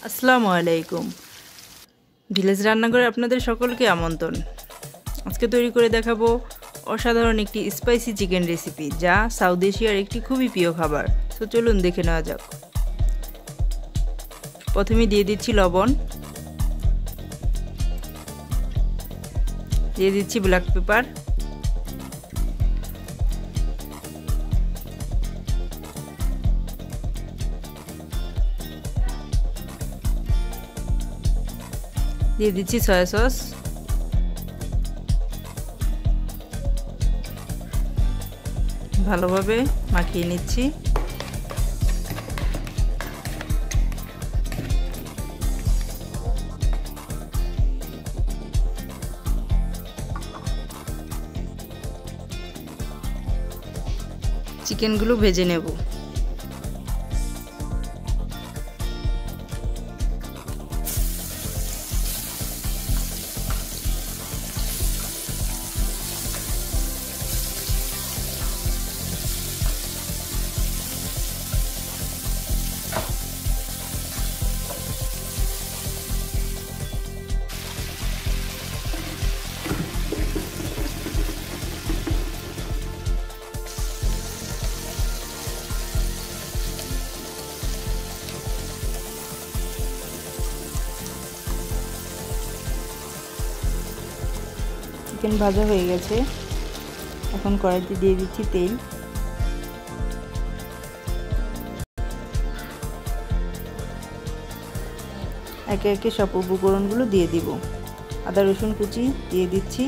আসসালামু আলাইকুম। ভিলেজ রান্নাঘরে আপনাদের সকলকে আমন্ত্রণ। আজকে তৈরি করে দেখাবো অসাধারণ একটি স্পাইসি চিকেন রেসিপি, যা সাউথ এশিয়ার একটি খুবই প্রিয় খাবার। তো চলুন দেখে নেওয়া যাক। প্রথমে দিয়ে দিচ্ছি লবণ, দিয়ে দিচ্ছি ব্ল্যাক পেপার, দিয়ে দিচ্ছি সয়া সস, ভালোভাবে মাখিয়ে নিচ্ছি। চিকেনগুলো ভেজে নেব। চিকেন ভাজা হয়ে গেছে, এখন কড়াইতে দিয়ে দিচ্ছি তেল। একে একে সব উপকরণগুলো দিয়ে দিব। আদা রসুন কুচি দিয়ে দিচ্ছি,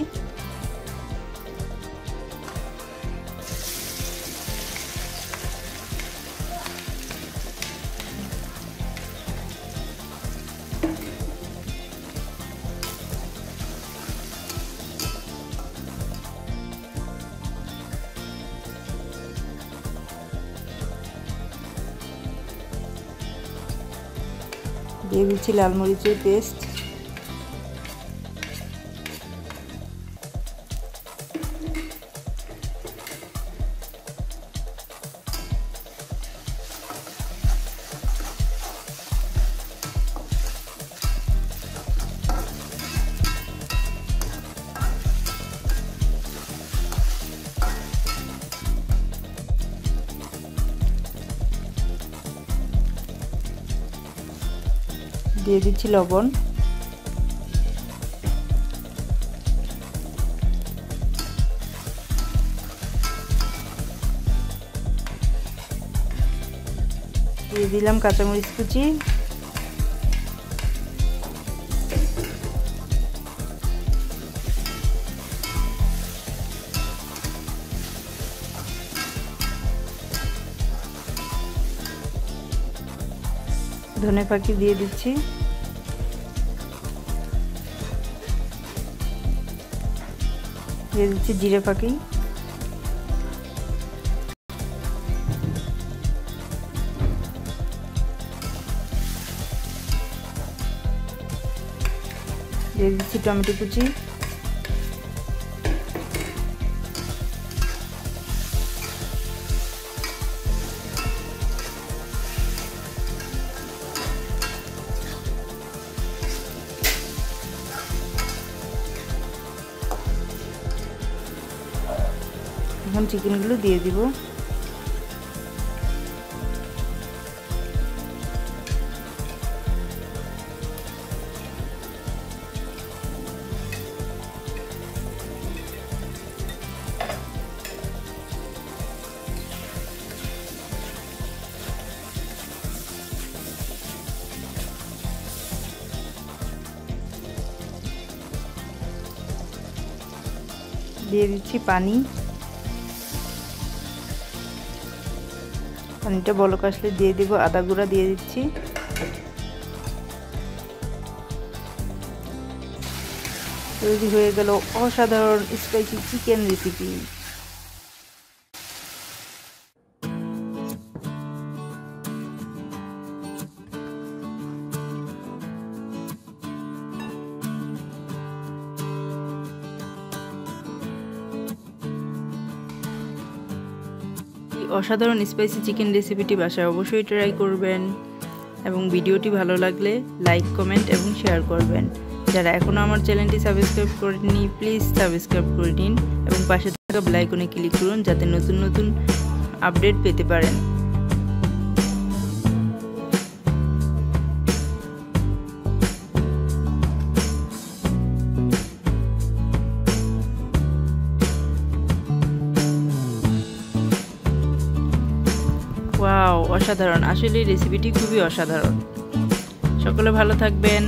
দিয়ে দিচ্ছি লাল মরিচের পেস্ট, দিয়ে দিচ্ছি লবণ, দিয়ে দিলাম কাঁচামরিচ কুচি, ধনে পাতা দিয়ে দিচ্ছি, দিয়ে দিচ্ছি জিরে পাখি, দিয়ে দিচ্ছি টমেটো কুচি, এখন চিকেনগুলো দিয়ে দিব। দিয়ে দিচ্ছি পানি, পানিটা বলক আসলে দিয়ে দিব আদা গুঁড়া, দিয়ে দিচ্ছি। তৈরি হয়ে গেল অসাধারণ স্পাইসি চিকেন রেসিপি। অসাধারণ স্পাইসি চিকেন রেসিপিটি বাসায় অবশ্যই ট্রাই করবেন। এবং ভিডিওটি ভালো লাগলে লাইক, কমেন্ট এবং শেয়ার করবেন। যারা এখনও আমার চ্যানেলটি সাবস্ক্রাইব করেননি প্লিজ সাবস্ক্রাইব করে নিন এবং পাশে থাকা বেল আইকনে ক্লিক করুন যাতে নতুন নতুন আপডেট পেতে পারেন। ওয়াও, অসাধারণ! আসলে রেসিপিটি খুবই অসাধারণ। সকলে ভালো থাকবেন।